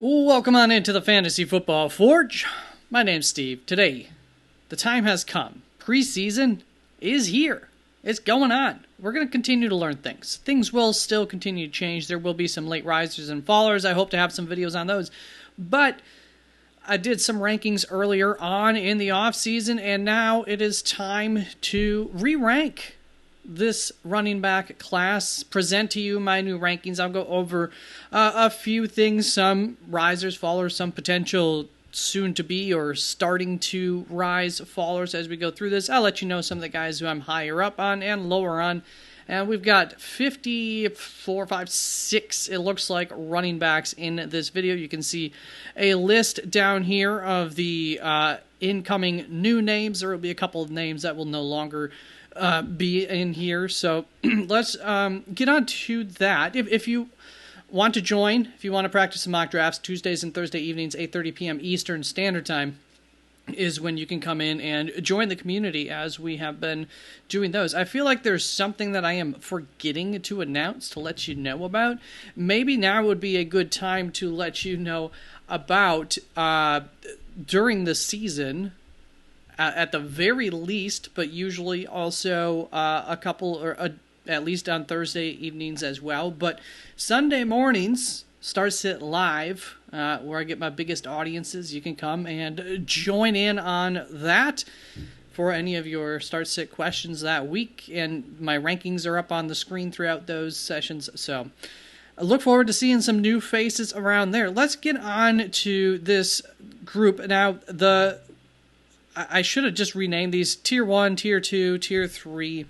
Welcome on into the Fantasy Football Forge. My name's Steve. Today, the time has come. Preseason is here. It's going on. We're going to continue to learn things. Things will still continue to change. There will be some late risers and fallers. I hope to have some videos on those. But I did some rankings earlier on in the offseason, and now it is time to re-rank this running back class, present to you my new rankings. I'll go over a few things, some risers, fallers, some potential soon to be or starting to rise fallers as we go through this. I'll let you know some of the guys who I'm higher up on and lower on. And we've got 54, 5, 6, it looks like, running backs in this video. You can see a list down here of the incoming new names. There will be a couple of names that will no longer be in here. So let's get on to that. If you want to join, if you want to practice some mock drafts, Tuesdays and Thursday evenings, 8:30 p.m. Eastern Standard Time is when you can come in and join the community as we have been doing those. I feel like there's something that I am forgetting to announce, to let you know about. Maybe now would be a good time to let you know about during the season, at the very least, but usually also a couple, or at least on Thursday evenings as well. But Sunday mornings, Start Sit Live, where I get my biggest audiences. You can come and join in on that for any of your Start Sit questions that week. And my rankings are up on the screen throughout those sessions. So I look forward to seeing some new faces around there. Let's get on to this group. Now, I should have just renamed these Tier 1, Tier 2, Tier 3.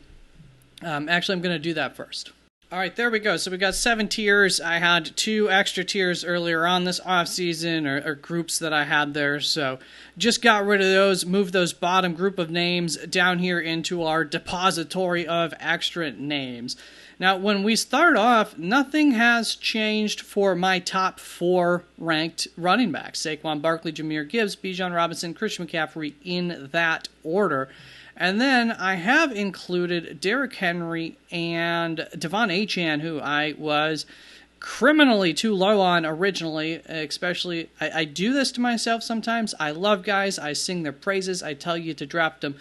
Actually, I'm going to do that first. All right, there we go. So we got 7 tiers. I had 2 extra tiers earlier on this offseason, or groups that I had there. So just got rid of those, moved those bottom group of names down here into our depository of extra names. Now, when we start off, nothing has changed for my top 4 ranked running backs. Saquon Barkley, Jahmyr Gibbs, Bijan Robinson, Christian McCaffrey in that order. And then I have included Derrick Henry and Devon Achane, who I was criminally too low on originally, especially, I do this to myself sometimes. I love guys. I sing their praises. I tell you to draft them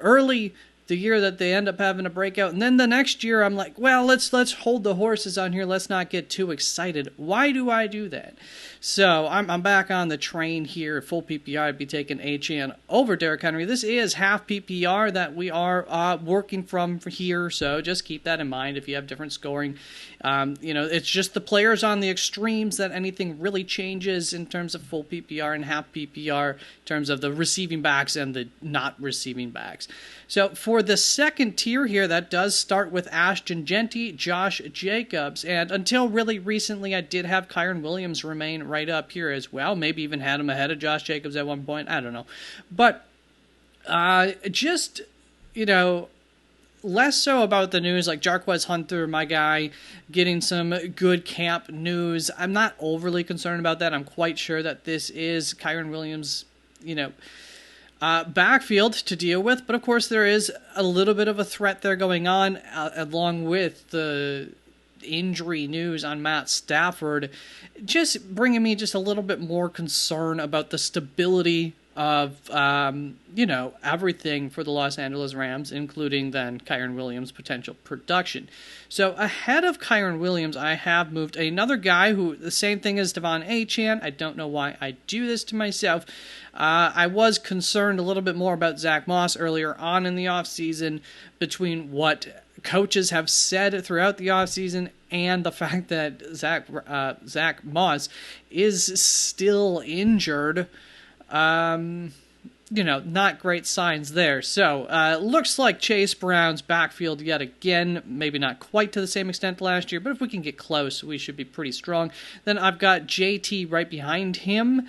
early the year that they end up having a breakout. And then the next year I'm like, well, let's hold the horses on here. Let's not get too excited. Why do I do that? So I'm back on the train here. Full PPR, I'd be taking Achane over Derrick Henry. This is half PPR that we are working from here, so just keep that in mind if you have different scoring. It's just the players on the extremes that anything really changes in terms of full PPR and half PPR, in terms of the receiving backs and the not receiving backs. So for the second tier here, that does start with Ashton Genty, Josh Jacobs, and until really recently, I did have Kyren Williams remain right up here as well. Maybe even had him ahead of Josh Jacobs at one point. I don't know. But less so about the news, like Jarquez Hunter, my guy, getting some good camp news. I'm not overly concerned about that. I'm quite sure that this is Kyren Williams, backfield to deal with. But of course, there is a little bit of a threat there going on, along with the injury news on Matt Stafford, just bringing me just a little bit more concern about the stability of, everything for the Los Angeles Rams, including then Kyren Williams' potential production. So ahead of Kyren Williams, I have moved another guy who, the same thing as Devon Achane. I don't know why I do this to myself. I was concerned a little bit more about Zach Moss earlier on in the offseason, between what coaches have said throughout the offseason and the fact that Zach Moss is still injured. Not great signs there. So, looks like Chase Brown's backfield yet again, maybe not quite to the same extent last year, but if we can get close, we should be pretty strong. Then I've got JT right behind him.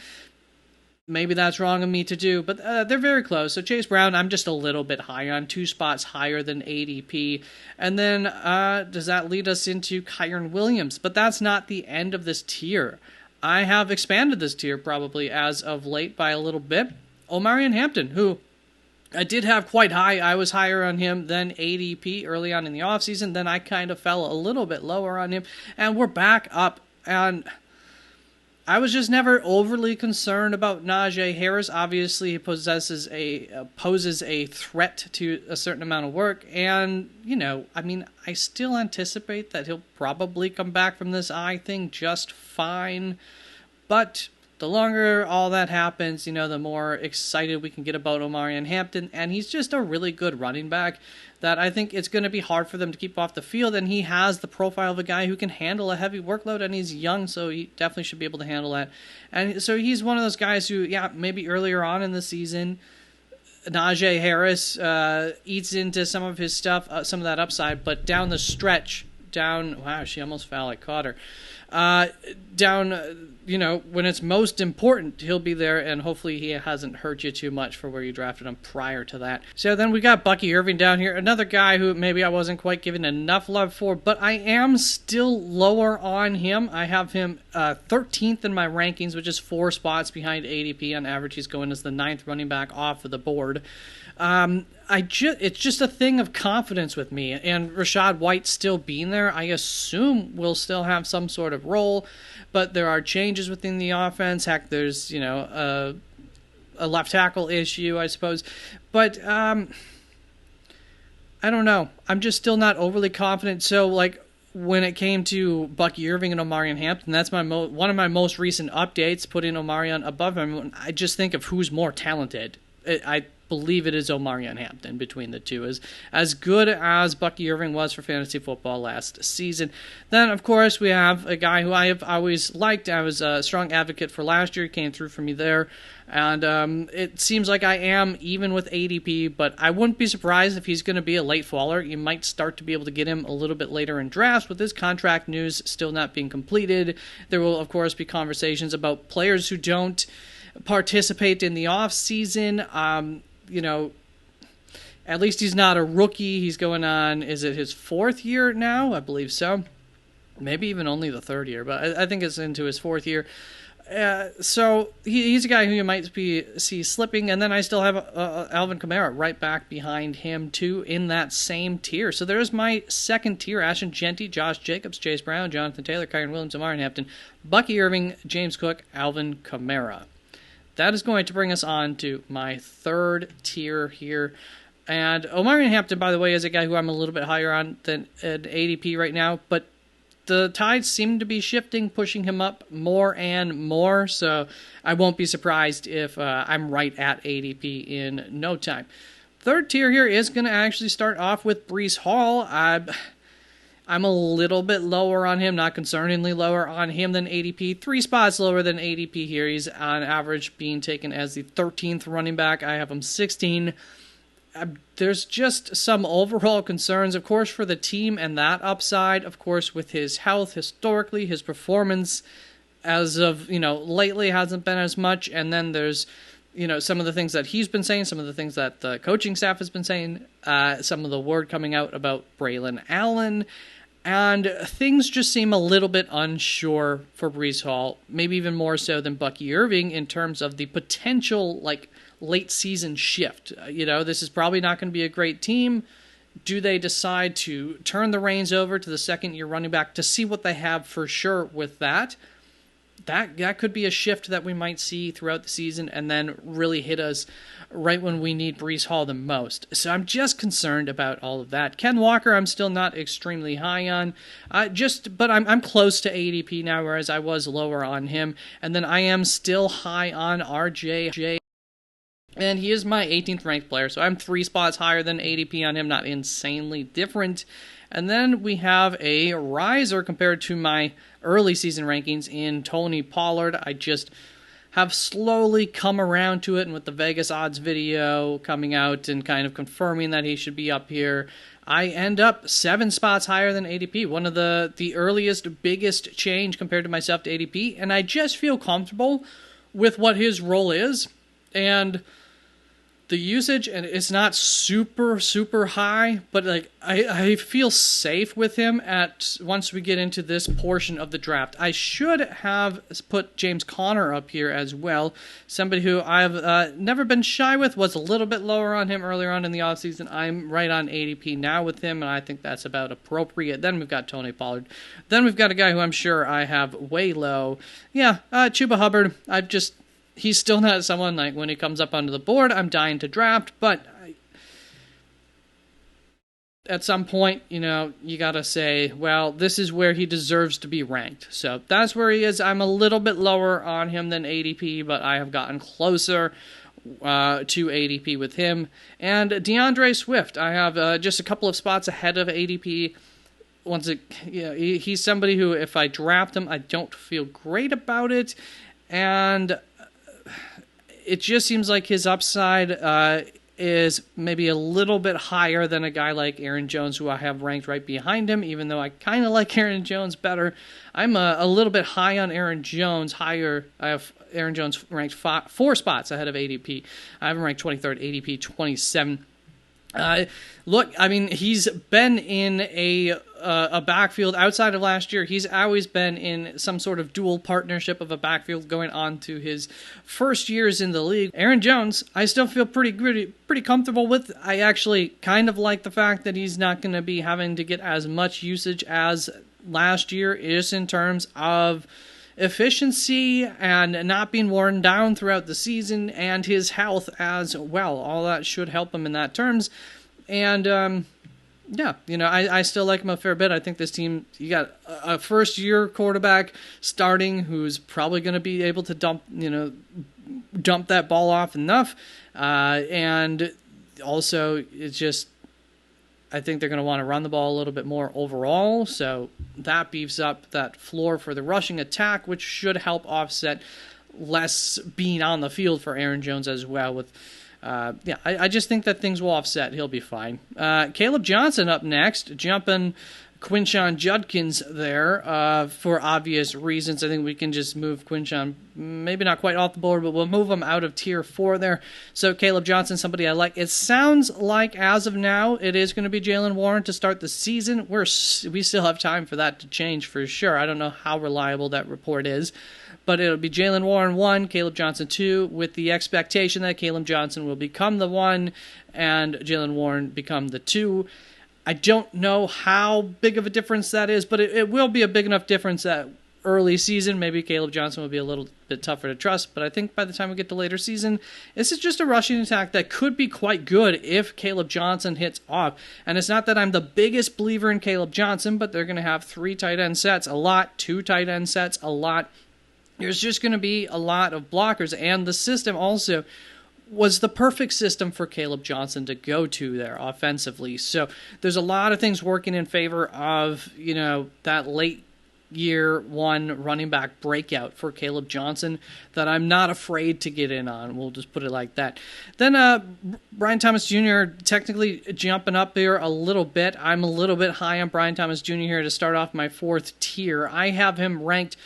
Maybe that's wrong of me to do, but they're very close. So Chase Brown, I'm just a little bit high on, 2 spots higher than ADP. And then does that lead us into Kyren Williams? But that's not the end of this tier. I have expanded this tier probably as of late by a little bit. Omarion Hampton, who I did have quite high. I was higher on him than ADP early on in the offseason. Then I kind of fell a little bit lower on him. And we're back up. And I was just never overly concerned about Najee Harris. Obviously, he poses a threat to a certain amount of work, and I still anticipate that he'll probably come back from this eye thing just fine. But the longer all that happens, the more excited we can get about Omarion Hampton, and he's just a really good running back that I think it's going to be hard for them to keep off the field, and he has the profile of a guy who can handle a heavy workload, and he's young, so he definitely should be able to handle that. And so he's one of those guys who, maybe earlier on in the season, Najee Harris eats into some of his stuff, some of that upside, but down the stretch, wow, she almost fell, I caught her. When it's most important, he'll be there, and hopefully he hasn't hurt you too much for where you drafted him prior to that. So then we got Bucky Irving down here, another guy who maybe I wasn't quite giving enough love for, but I am still lower on him. I have him 13th in my rankings, which is 4 spots behind ADP. On average, he's going as the 9th running back off of the board. It's just a thing of confidence with me, and Rachaad White still being there, I assume will still have some sort of role, but there are changes within the offense. Heck, there's a left tackle issue, I suppose, but I don't know. I'm just still not overly confident. So when it came to Bucky Irving and Omarion Hampton, that's one of my most recent updates, putting Omarion above him. I just think of who's more talented. I believe it is Omarion Hampton between the two. As good as Bucky Irving was for fantasy football last season. Then, of course, we have a guy who I have always liked. I was a strong advocate for last year. He came through for me there. And it seems like I am even with ADP, but I wouldn't be surprised if he's going to be a late faller. You might start to be able to get him a little bit later in drafts. With his contract news still not being completed, there will, of course, be conversations about players who don't participate in the off season. At least he's not a rookie. He's going on, is it his 4th year now? I believe so. Maybe even only the 3rd year, but I think it's into his 4th year. So he's a guy who you might see slipping, and then I still have Alvin Kamara right back behind him too in that same tier. So there's my second tier: Ashton Jeanty, Josh Jacobs, Chase Brown, Jonathan Taylor, Kyron Williams, Omarion Hampton, Bucky Irving, James Cook, Alvin Kamara. That is going to bring us on to my third tier here. And Omarion Hampton, by the way, is a guy who I'm a little bit higher on than at ADP right now, but the tides seem to be shifting, pushing him up more and more, so I won't be surprised if I'm right at ADP in no time. Third tier here is going to actually start off with Breece Hall. I'm a little bit lower on him, not concerningly lower on him than ADP. 3 spots lower than ADP here. He's on average being taken as the 13th running back. I have him 16. There's just some overall concerns, of course, for the team and that upside, of course, with his health historically, his performance as of, lately hasn't been as much. And then there's, some of the things that he's been saying, some of the things that the coaching staff has been saying, some of the word coming out about Braylon Allen. And things just seem a little bit unsure for Breece Hall, maybe even more so than Bucky Irving in terms of the potential, late season shift. This is probably not going to be a great team. Do they decide to turn the reins over to the second year running back to see what they have for sure with that? That could be a shift that we might see throughout the season and then really hit us right when we need Breece Hall the most. So I'm just concerned about all of that. Ken Walker, I'm still not extremely high on, but I'm close to ADP now, whereas I was lower on him. And then I am still high on RJ. And he is my 18th ranked player, so I'm 3 spots higher than ADP on him, not insanely different. And then we have a riser compared to my early season rankings in Tony Pollard. I just have slowly come around to it, and with the Vegas odds video coming out and kind of confirming that he should be up here, I end up 7 spots higher than ADP, one of the earliest, biggest change compared to myself to ADP, and I just feel comfortable with what his role is. And the usage, and it's not super super high, but like I feel safe with him at once we get into this portion of the draft. I should have put James Conner up here as well, somebody who I've never been shy with. Was a little bit lower on him earlier on in the offseason. I'm right on ADP now with him, and I think that's about appropriate. Then we've got Tony Pollard. Then we've got a guy who I'm sure I have way low. Yeah, Chuba Hubbard. He's still not someone, like, when he comes up onto the board, I'm dying to draft, but at some point, you gotta say, well, this is where he deserves to be ranked. So that's where he is. I'm a little bit lower on him than ADP, but I have gotten closer to ADP with him. And DeAndre Swift, I have just a couple of spots ahead of ADP. He's somebody who, if I draft him, I don't feel great about it, and it just seems like his upside is maybe a little bit higher than a guy like Aaron Jones, who I have ranked right behind him, even though I kind of like Aaron Jones better. I'm a little bit high on Aaron Jones, higher. I have Aaron Jones ranked 4 spots ahead of ADP. I have him ranked 23rd, ADP 27. Look, I mean, he's been in a backfield outside of last year. He's always been in some sort of dual partnership of a backfield going on to his first years in the league. Aaron Jones, I still feel pretty comfortable with. I actually kind of like the fact that he's not going to be having to get as much usage as last year, is in terms of efficiency and not being worn down throughout the season, and his health as well. All that should help him in that terms. And I still like him a fair bit. I think this team, you got a first-year quarterback starting who's probably going to be able to dump that ball off enough. And also, it's just, I think they're going to want to run the ball a little bit more overall, so that beefs up that floor for the rushing attack, which should help offset less being on the field for Aaron Jones as well. I just think that things will offset. He'll be fine. Caleb Johnson up next, jumping Quinshon Judkins there for obvious reasons. I think we can just move Quinshon, maybe not quite off the board, but we'll move him out of tier 4 there. So Caleb Johnson, somebody I like. It sounds like as of now it is going to be Jaylen Warren to start the season. We still have time for that to change for sure. I don't know how reliable that report is, but it'll be Jaylen Warren 1, Caleb Johnson 2, with the expectation that Caleb Johnson will become the 1 and Jaylen Warren become the 2. I don't know how big of a difference that is, but it will be a big enough difference that early season, maybe Caleb Johnson will be a little bit tougher to trust, but I think by the time we get to later season, this is just a rushing attack that could be quite good if Caleb Johnson hits off. And it's not that I'm the biggest believer in Caleb Johnson, but they're going to have 3 tight end sets a lot, 2 tight end sets a lot. There's just going to be a lot of blockers, and the system also was the perfect system for Caleb Johnson to go to there offensively. So there's a lot of things working in favor of, that late year 1 running back breakout for Caleb Johnson that I'm not afraid to get in on. We'll just put it like that. Then Brian Thomas Jr. technically jumping up here a little bit. I'm a little bit high on Brian Thomas Jr. here to start off my 4th tier. I have him ranked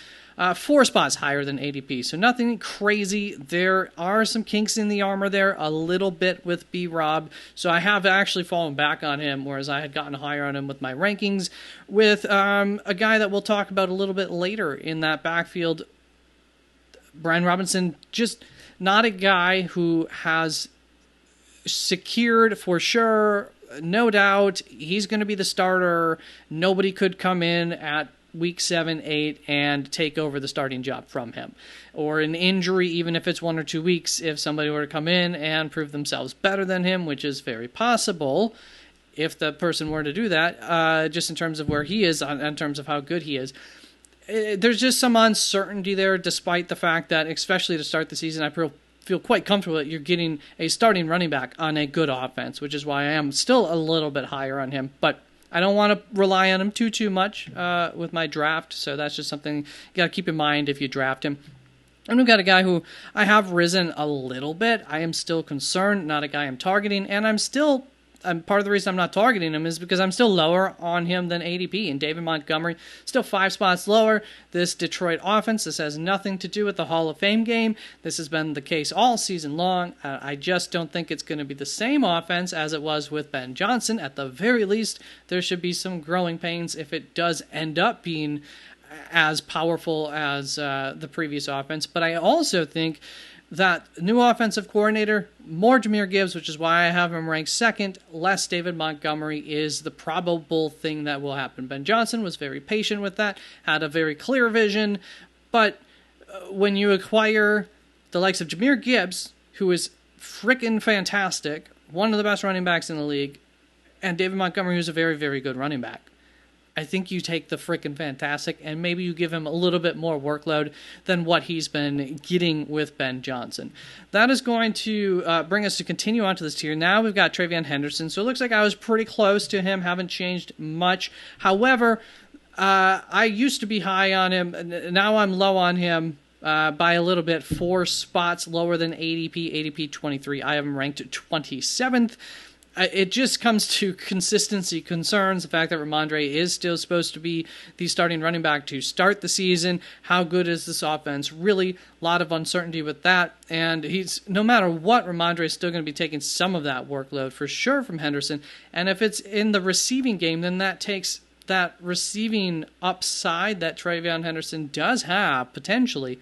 4 spots higher than ADP, so nothing crazy. There are some kinks in the armor there, a little bit with B-Rob, so I have actually fallen back on him, whereas I had gotten higher on him with my rankings, with a guy that we'll talk about a little bit later in that backfield. Brian Robinson, just not a guy who has secured for sure, no doubt, he's going to be the starter. Nobody could come in at week 7, 8, and take over the starting job from him. Or an injury, even if it's 1 or 2 weeks, if somebody were to come in and prove themselves better than him, which is very possible if the person were to do that, just in terms of where he is, in terms of how good he is. There's just some uncertainty there, despite the fact that, especially to start the season, I feel quite comfortable that you're getting a starting running back on a good offense, which is why I am still a little bit higher on him. But I don't want to rely on him too much with my draft, so that's just something you got to keep in mind if you draft him. And we've got a guy who I have risen a little bit. I am still concerned, not a guy I'm targeting, and I'm still part of the reason I'm not targeting him is because I'm still lower on him than ADP. And David Montgomery, still 5 spots lower. This Detroit offense, this has nothing to do with the Hall of Fame game. This has been the case all season long. I just don't think it's going to be the same offense as it was with Ben Johnson. At the very least, there should be some growing pains if it does end up being as powerful as the previous offense. But I also think that new offensive coordinator, more Jahmyr Gibbs, which is why I have him ranked second, less David Montgomery is the probable thing that will happen. Ben Johnson was very patient with that, had a very clear vision, but when you acquire the likes of Jahmyr Gibbs, who is freaking fantastic, one of the best running backs in the league, and David Montgomery, who's a very, very good running back, I think you take the frickin' fantastic and maybe you give him a little bit more workload than what he's been getting with Ben Johnson. That is going to bring us to continue on to this tier. Now we've got TreVeyon Henderson. So it looks like I was pretty close to him, haven't changed much. However, I used to be high on him. Now I'm low on him by a little bit, 4 spots lower than ADP, ADP 23. I have him ranked 27th. It just comes to consistency concerns. The fact that Ramondre is still supposed to be the starting running back to start the season. How good is this offense? Really, a lot of uncertainty with that. And he's, no matter what, Ramondre is still going to be taking some of that workload for sure from Henderson. And if it's in the receiving game, then that takes that receiving upside that TreVeyon Henderson does have potentially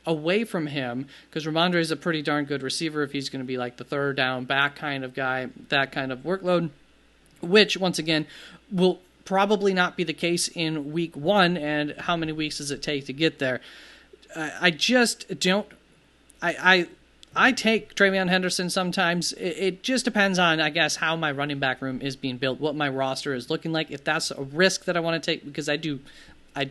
away from him, because Ramondre is a pretty darn good receiver if he's going to be like the third down back kind of guy, that kind of workload, which, once again, will probably not be the case in week 1, and how many weeks does it take to get there? I just don't... I take TreVeyon Henderson sometimes. It just depends on, I guess, how my running back room is being built, what my roster is looking like, if that's a risk that I want to take, because I do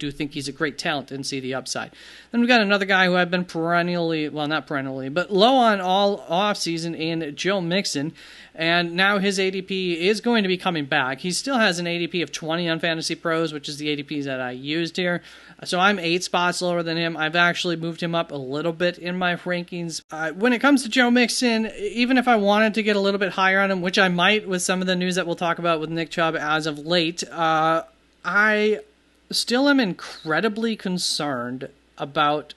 think he's a great talent and see the upside. Then we've got another guy who I've been not perennially, but low on all offseason in Joe Mixon, and now his ADP is going to be coming back. He still has an ADP of 20 on Fantasy Pros, which is the ADPs that I used here. So I'm 8 spots lower than him. I've actually moved him up a little bit in my rankings. When it comes to Joe Mixon, even if I wanted to get a little bit higher on him, which I might with some of the news that we'll talk about with Nick Chubb as of late, I still am incredibly concerned about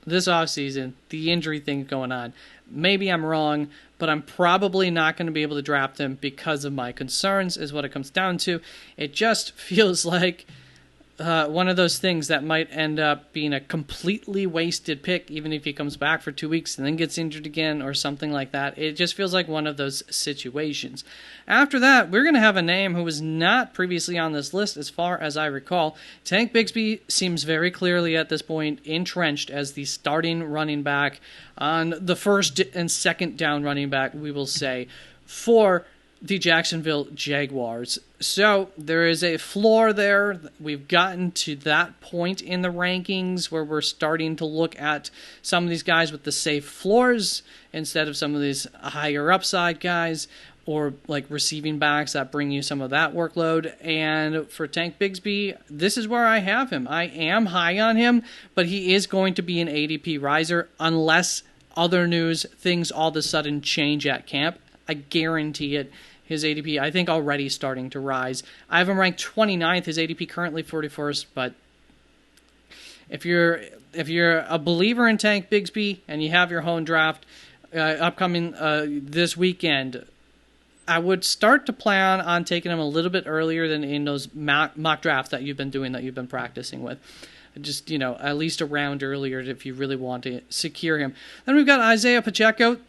this offseason, the injury thing going on. Maybe I'm wrong, but I'm probably not going to be able to draft him because of my concerns, is what it comes down to. It just feels like one of those things that might end up being a completely wasted pick, even if he comes back for 2 weeks and then gets injured again or something like that. It just feels like one of those situations. After that, we're going to have a name who was not previously on this list as far as I recall. Tank Bigsby seems very clearly at this point entrenched as the starting running back on the first and second down running back, we will say, for the Jacksonville Jaguars. So there is a floor there. We've gotten to that point in the rankings where we're starting to look at some of these guys with the safe floors instead of some of these higher upside guys, or like receiving backs that bring you some of that workload. And for Tank Bigsby, this is where I have him. I am high on him, but he is going to be an ADP riser unless other news, things all of a sudden change at camp. I guarantee it. His ADP, I think, already starting to rise. I have him ranked 29th. His ADP currently 41st. But if you're a believer in Tank Bigsby and you have your home draft upcoming this weekend, I would start to plan on taking him a little bit earlier than in those mock drafts that you've been doing, that you've been practicing with. Just, at least a round earlier if you really want to secure him. Then we've got Isaiah Pacheco.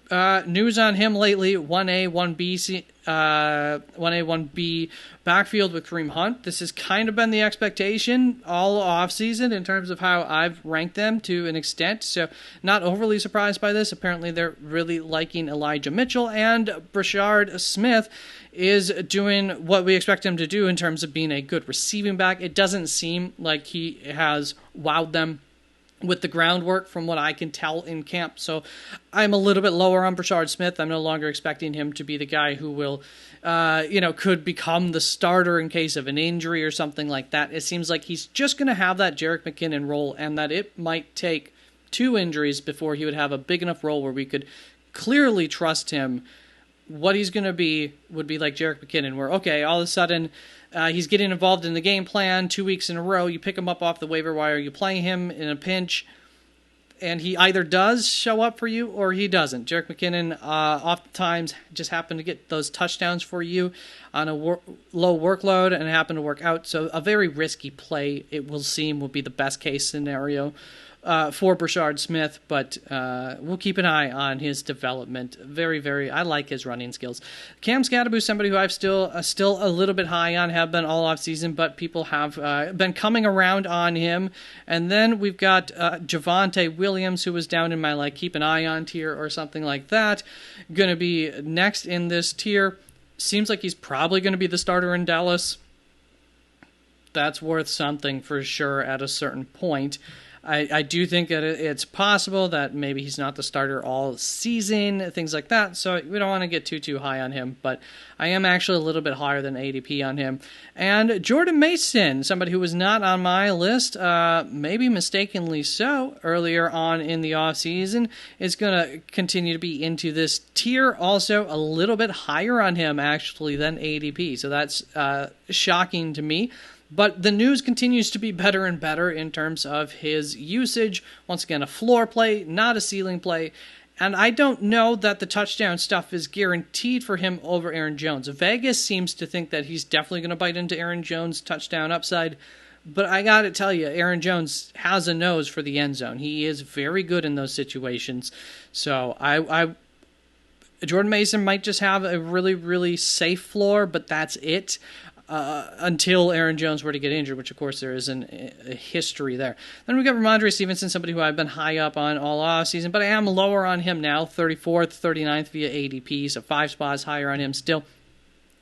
News on him lately, 1A, 1B, 1A, 1B backfield with Kareem Hunt. This has kind of been the expectation all offseason in terms of how I've ranked them to an extent. So not overly surprised by this. Apparently they're really liking Elijah Mitchell, and Brashard Smith is doing what we expect him to do in terms of being a good receiving back. It doesn't seem like he has wowed them with the groundwork from what I can tell in camp. So I'm a little bit lower on Brashard Smith. I'm no longer expecting him to be the guy who will, could become the starter in case of an injury or something like that. It seems like he's just going to have that Jerick McKinnon role, and that it might take 2 injuries before he would have a big enough role where we could clearly trust him what he's going to be would be like Jerick McKinnon, where, okay, all of a sudden he's getting involved in the game plan 2 weeks in a row. You pick him up off the waiver wire, you play him in a pinch, and he either does show up for you or he doesn't. Jerick McKinnon oftentimes just happened to get those touchdowns for you on a low workload and happen to work out. So a very risky play, it will seem, will be the best case scenario for Brashard Smith, but we'll keep an eye on his development. I like his running skills. Cam Scatterbo, somebody who I've still a little bit high on, have been all off season, but people have been coming around on him. And then we've got Javonte Williams, who was down in my keep an eye on tier or something like that, going to be next in this tier. Seems like he's probably going to be the starter in Dallas. That's worth something for sure at a certain point. I do think that it's possible that maybe he's not the starter all season, things like that, so we don't want to get too high on him, but I am actually a little bit higher than ADP on him. And Jordan Mason, somebody who was not on my list, maybe mistakenly so, earlier on in the offseason, is going to continue to be into this tier, also a little bit higher on him, actually, than ADP, so that's shocking to me. But the news continues to be better and better in terms of his usage. Once again, a floor play, not a ceiling play. And I don't know that the touchdown stuff is guaranteed for him over Aaron Jones. Vegas seems to think that he's definitely going to bite into Aaron Jones' touchdown upside. But I got to tell you, Aaron Jones has a nose for the end zone. He is very good in those situations. So Jordan Mason might just have a really, really safe floor, but that's it. Until Aaron Jones were to get injured, which of course there is a history there. Then we've got Ramondre Stevenson, somebody who I've been high up on all offseason, but I am lower on him now, 34th, 39th via ADP, so 5 spots higher on him still.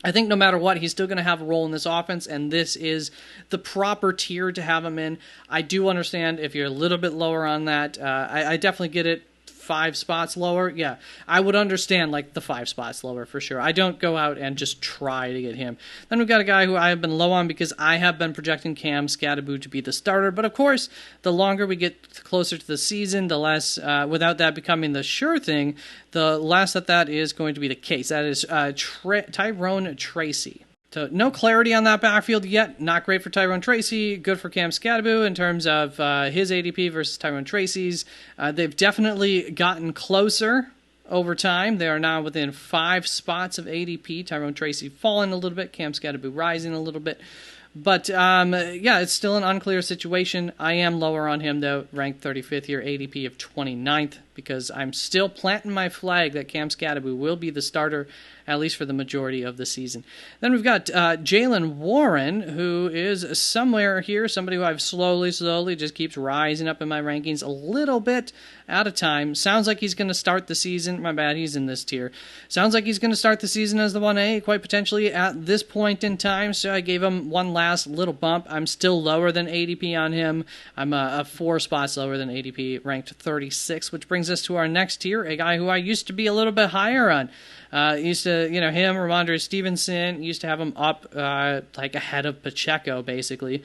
I think no matter what, he's still going to have a role in this offense, and this is the proper tier to have him in. I do understand if you're a little bit lower on that. I definitely get it. 5 spots lower, yeah, I would understand the 5 spots lower for sure. I don't go out and just try to get him. Then we've got a guy who I have been low on because I have been projecting Cam Scatterbo to be the starter, but of course, the longer we get closer to the season, the less, without that becoming the sure thing, the less that is going to be the case. That is Tyrone Tracy. So no clarity on that backfield yet. Not great for Tyrone Tracy. Good for Cam Scatterbo in terms of his ADP versus Tyrone Tracy's. They've definitely gotten closer over time. They are now within 5 spots of ADP. Tyrone Tracy falling a little bit. Cam Scatterbo rising a little bit. But, it's still an unclear situation. I am lower on him, though, ranked 35th here, ADP of 29th, because I'm still planting my flag that Cam Scatterbo will be the starter, at least for the majority of the season. Then we've got Jaylen Warren, who is somewhere here, somebody who I've slowly just keeps rising up in my rankings a little bit at a time. Sounds like he's going to start the season. My bad, he's in this tier. Sounds like he's going to start the season as the 1A, quite potentially at this point in time, so I gave him one last little bump. I'm still lower than ADP on him. I'm 4 spots lower than ADP, ranked 36, which brings us to our next tier, a guy who I used to be a little bit higher on. Used to, him, Ramondre Stevenson, used to have him up ahead of Pacheco, basically.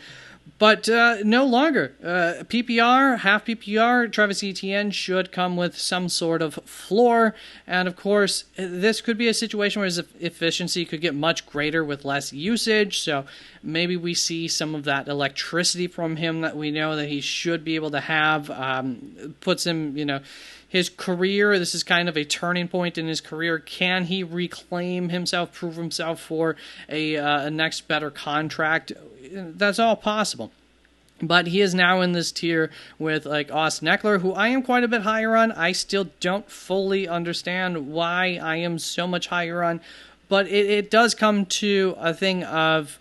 But no longer. PPR, half PPR, Travis Etienne should come with some sort of floor. And of course, this could be a situation where his efficiency could get much greater with less usage. So maybe we see some of that electricity from him that we know that he should be able to have. Puts him, his career, this is kind of a turning point in his career. Can he reclaim himself, prove himself for a next better contract? That's all possible. But he is now in this tier with Austin Eckler, who I am quite a bit higher on. I still don't fully understand why I am so much higher on. But it does come to a thing of,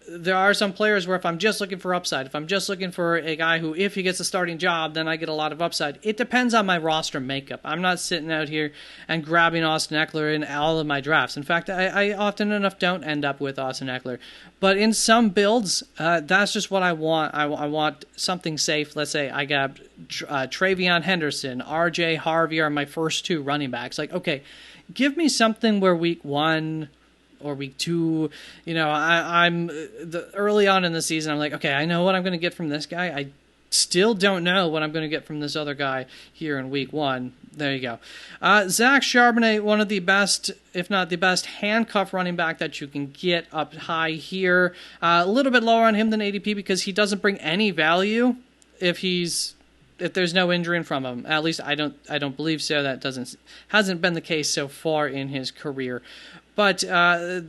there are some players where if I'm just looking for upside, if I'm just looking for a guy who, if he gets a starting job, then I get a lot of upside. It depends on my roster makeup. I'm not sitting out here and grabbing Austin Eckler in all of my drafts. In fact, I often enough don't end up with Austin Eckler. But in some builds, that's just what I want. I want something safe. Let's say I got Travion Henderson, RJ Harvey are my first 2 running backs. Okay, give me something where week 1 or week 2, I'm early on in the season, I'm okay, I know what I'm going to get from this guy. still don't know what I'm going to get from this other guy here in week 1. There you go. Zach Charbonnet, one of the best, if not the best, handcuff running back that you can get up high here. A little bit lower on him than ADP because he doesn't bring any value if there's no injury in front of him. At least I don't believe so. That hasn't been the case so far in his career. But I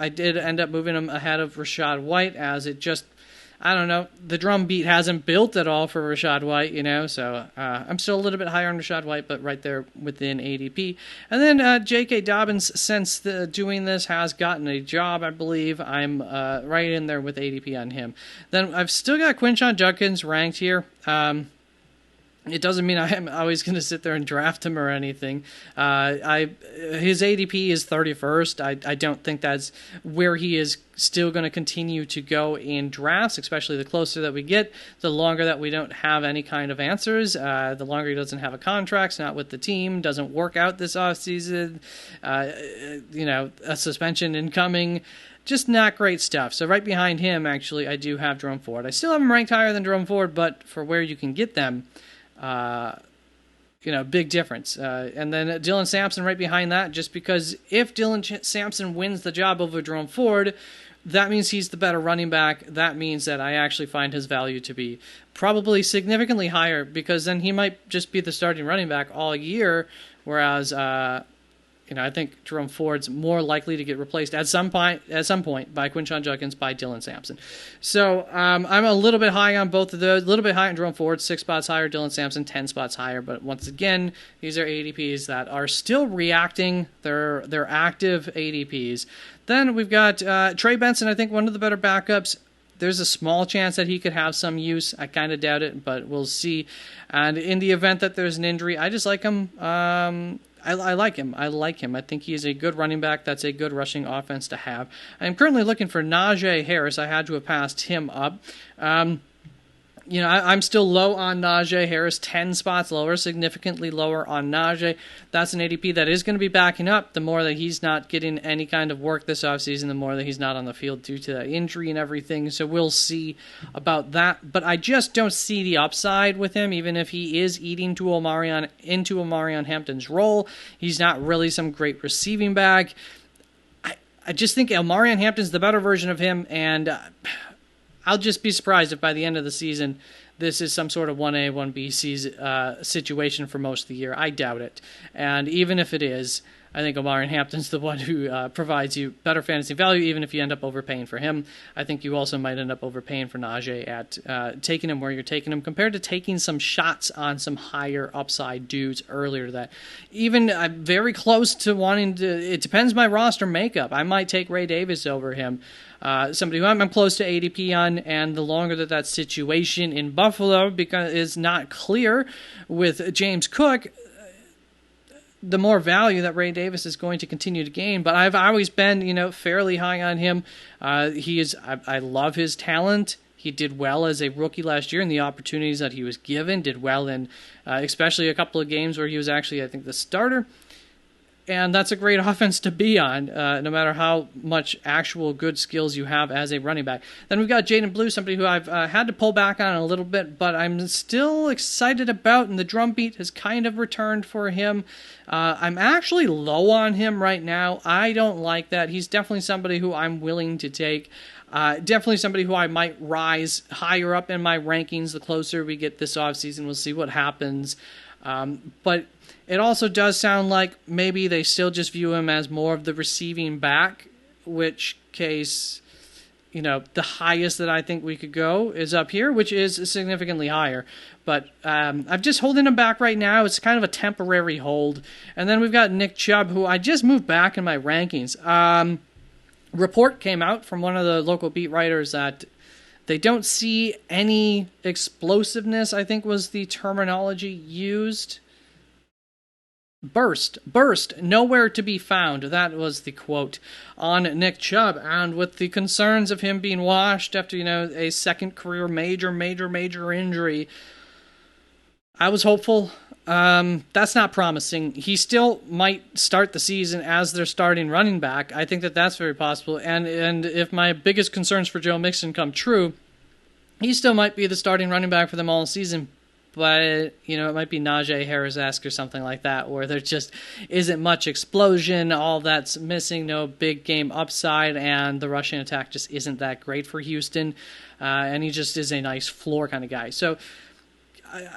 did end up moving him ahead of Rachaad White, as it just, I don't know, the drum beat hasn't built at all for Rachaad White, so I'm still a little bit higher on Rachaad White, but right there within ADP. And then J.K. Dobbins, since doing this, has gotten a job, I believe. I'm right in there with ADP on him. Then I've still got Quinshon Judkins ranked here. It doesn't mean I'm always going to sit there and draft him or anything. His ADP is 31st. I don't think that's where he is still going to continue to go in drafts, especially the closer that we get, the longer that we don't have any kind of answers, the longer he doesn't have a contract, not with the team, doesn't work out this offseason, a suspension incoming. Just not great stuff. So right behind him, actually, I do have Jerome Ford. I still have him ranked higher than Jerome Ford, but for where you can get them, big difference. And then Dylan Sampson right behind that, just because if Dylan Sampson wins the job over Jerome Ford, that means he's the better running back. That means that I actually find his value to be probably significantly higher, because then he might just be the starting running back all year, whereas I think Jerome Ford's more likely to get replaced at some point by Quinshon Judkins, by Dylan Sampson. So I'm a little bit high on both of those, a little bit high on Jerome Ford, 6 spots higher, Dylan Sampson 10 spots higher. But once again, these are ADPs that are still reacting. They're active ADPs. Then we've got Trey Benson, I think one of the better backups. There's a small chance that he could have some use. I kind of doubt it, but we'll see. And in the event that there's an injury, I just like him. I like him. I think he is a good running back. That's a good rushing offense to have. I'm currently looking for Najee Harris. I had to have passed him up. I'm still low on Najee Harris, 10 spots lower, significantly lower on Najee. That's an ADP that is going to be backing up the more that he's not getting any kind of work this offseason, the more that he's not on the field due to that injury and everything. So we'll see about that. But I just don't see the upside with him, even if he is eating into Omarion Hampton's role. He's not really some great receiving back. I just think Omarion Hampton's the better version of him, and I'll just be surprised if by the end of the season this is some sort of 1A, 1B situation for most of the year. I doubt it. And even if it is, I think Omarion Hampton's the one who provides you better fantasy value, even if you end up overpaying for him. I think you also might end up overpaying for Najee at taking him where you're taking him, compared to taking some shots on some higher upside dudes earlier. That even I'm very close to wanting to. It depends my roster makeup. I might take Ray Davis over him. Somebody who I'm close to ADP on, and the longer that situation in Buffalo is not clear with James Cook, the more value that Ray Davis is going to continue to gain. But I've always been, fairly high on him. I love his talent. He did well as a rookie last year in the opportunities that he was given, did well in especially a couple of games where he was actually, I think, the starter. And that's a great offense to be on, no matter how much actual good skills you have as a running back. Then we've got Jaden Blue, somebody who I've had to pull back on a little bit, but I'm still excited about, and the drum beat has kind of returned for him. I'm actually low on him right now. I don't like that. He's definitely somebody who I'm willing to take. Definitely somebody who I might rise higher up in my rankings the closer we get this offseason. We'll see what happens. But it also does sound like maybe they still just view him as more of the receiving back, which case, the highest that I think we could go is up here, which is significantly higher. But I'm just holding him back right now. It's kind of a temporary hold. And then we've got Nick Chubb, who I just moved back in my rankings. Report came out from one of the local beat writers that they don't see any explosiveness, I think was the terminology used. Burst, nowhere to be found. That was the quote on Nick Chubb. And with the concerns of him being washed after, a second career major injury, I was hopeful. That's not promising. He still might start the season as their starting running back. I think that's very possible. And if my biggest concerns for Joe Mixon come true, he still might be the starting running back for them all season, but, you know, it might be Najee Harris-esque or something like that, where there just isn't much explosion, all that's missing, no big game upside, and the rushing attack just isn't that great for Houston, and he just is a nice floor kind of guy. So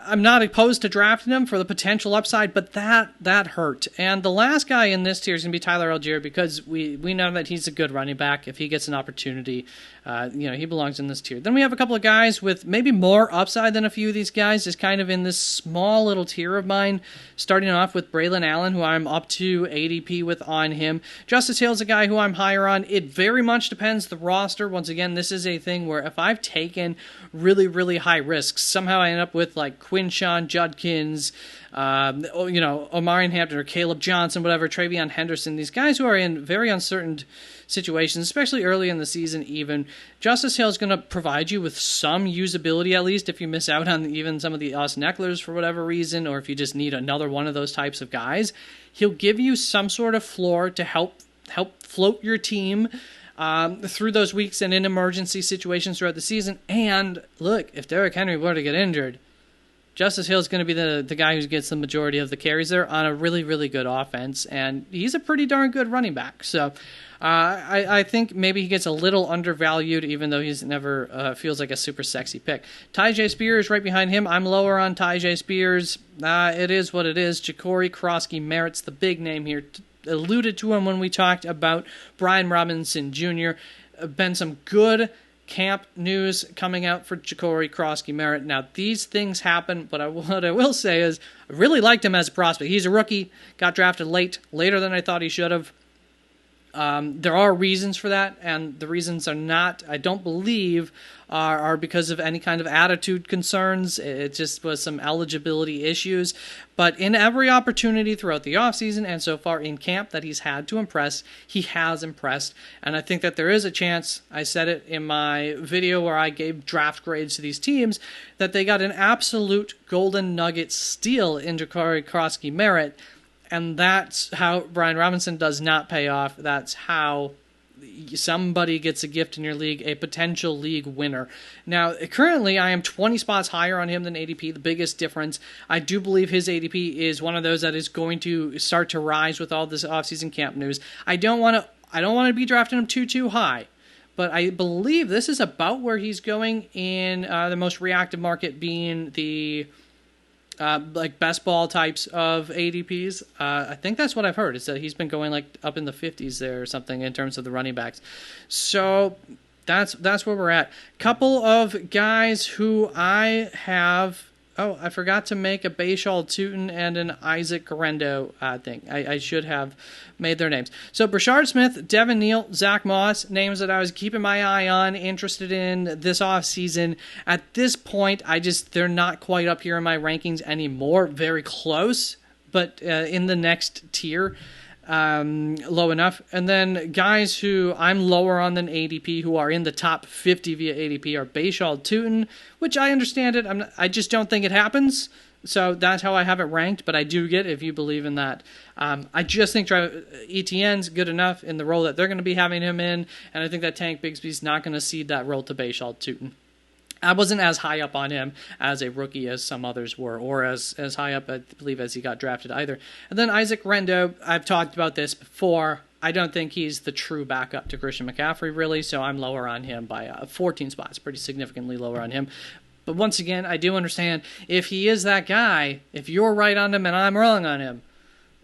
I'm not opposed to drafting him for the potential upside, but that hurt. And the last guy in this tier is going to be Tyler Algier, because we know that he's a good running back. If he gets an opportunity, he belongs in this tier. Then we have a couple of guys with maybe more upside than a few of these guys, just kind of in this small little tier of mine, starting off with Braylon Allen, who I'm up to ADP with on him. Justice Hill's a guy who I'm higher on. It very much depends the roster. Once again, this is a thing where if I've taken really, really high risks, somehow I end up with like Quinshawn Judkins, Omarion Hampton or Caleb Johnson, whatever, Travion Henderson, these guys who are in very uncertain situations, especially early in the season even. Justice Hill is going to provide you with some usability, at least if you miss out on even some of the Austin Ecklers for whatever reason, or if you just need another one of those types of guys. He'll give you some sort of floor to help float your team through those weeks and in emergency situations throughout the season. And look, if Derrick Henry were to get injured, Justice Hill is going to be the guy who gets the majority of the carries there on a really, really good offense, and he's a pretty darn good running back. So I think maybe he gets a little undervalued, even though he's never feels like a super sexy pick. Tyjae Spears right behind him. I'm lower on Tyjae Spears. It is what it is. Ja'Cory Krosky-Merritt's the big name here. Alluded to him when we talked about Brian Robinson Jr. Been some good camp news coming out for Ja'Cory Krosky-Merritt. Now, these things happen, but what I will say is I really liked him as a prospect. He's a rookie, got drafted later than I thought he should have. There are reasons for that, and the reasons are not, I don't believe, are because of any kind of attitude concerns. It just was some eligibility issues. But in every opportunity throughout the offseason and so far in camp that he's had to impress, he has impressed. And I think that there is a chance, I said it in my video where I gave draft grades to these teams, that they got an absolute golden nugget steal in Ja'Cory Krosky-Merritt. And that's how Brian Robinson does not pay off. That's how somebody gets a gift in your league, a potential league winner. Now, currently, I am 20 spots higher on him than ADP, the biggest difference. I do believe his ADP is one of those that is going to start to rise with all this offseason camp news. I don't want to be drafting him too high, but I believe this is about where he's going in the most reactive market, being the like best ball types of ADPs. I think that's what I've heard, is that he's been going like up in the 50s there or something in terms of the running backs. So that's where we're at. Couple of guys who I have. Oh, I forgot to make a Bayshal Tootin and an Isaac Garendo thing. I should have made their names. So Brashard Smith, Devin Neal, Zach Moss, names that I was keeping my eye on, interested in this offseason. At this point, they're not quite up here in my rankings anymore. Very close, but in the next tier. Low enough. And then guys who I'm lower on than ADP, who are in the top 50 via ADP, are Bayshal Tootin, which I understand it. I just don't think it happens. So that's how I have it ranked, but I do get if you believe in that. I just think ETN's good enough in the role that they're going to be having him in, and I think that Tank Bigsby's not going to cede that role to Bayshal Tootin. I wasn't as high up on him as a rookie as some others were, or as high up, I believe, as he got drafted either. And then Isaac Rendo, I've talked about this before. I don't think he's the true backup to Christian McCaffrey, really, so I'm lower on him by 14 spots, pretty significantly lower on him. But once again, I do understand, if he is that guy, if you're right on him and I'm wrong on him,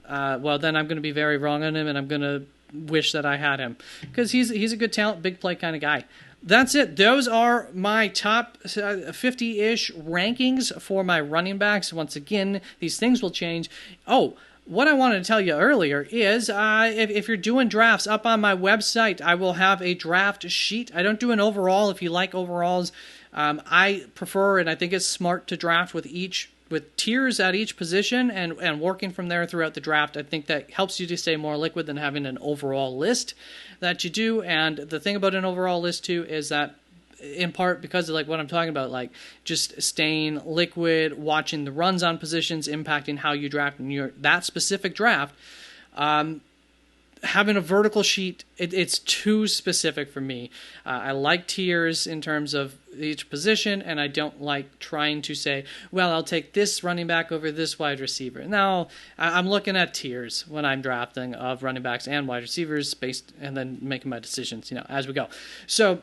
well, then I'm going to be very wrong on him, and I'm going to wish that I had him. Because he's a good talent, big play kind of guy. That's it. Those are my top 50-ish rankings for my running backs. Once again, these things will change. Oh, what I wanted to tell you earlier is if you're doing drafts, up on my website, I will have a draft sheet. I don't do an overall. If you like overalls, I prefer, and I think it's smart to draft with tiers at each position and working from there throughout the draft. I think that helps you to stay more liquid than having an overall list that you do. And the thing about an overall list too is that, in part because of like what I'm talking about, like just staying liquid, watching the runs on positions, impacting how you draft in that specific draft. having a vertical sheet, it's too specific for me. I like tiers in terms of each position, and I don't like trying to say, well, I'll take this running back over this wide receiver. No, I'm looking at tiers when I'm drafting of running backs and wide receivers and then making my decisions, as we go. So,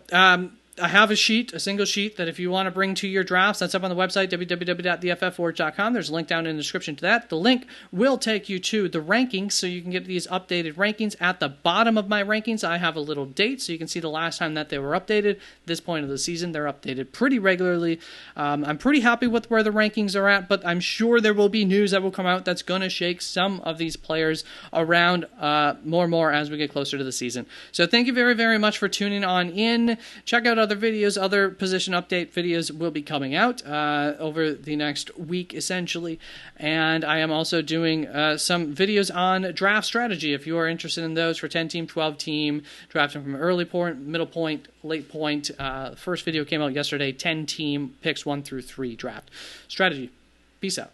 I have a single sheet that if you want to bring to your drafts, that's up on the website, www.theff4.com. There's a link down in the description to that. The link will take you to the rankings, so you can get these updated rankings. At the bottom of my rankings, I have a little date, so you can see the last time that they were updated. This point of the season, they're updated pretty regularly. I'm pretty happy with where the rankings are at, but I'm sure there will be news that will come out that's going to shake some of these players around more and more as we get closer to the season. So thank you very, very much for tuning on in. Check out other videos, other position update videos will be coming out over the next week, essentially. And I am also doing some videos on draft strategy. If you are interested in those for 10-team, 12-team, drafting from early point, middle point, late point. First video came out yesterday, 10-team picks 1 through 3 draft strategy. Peace out.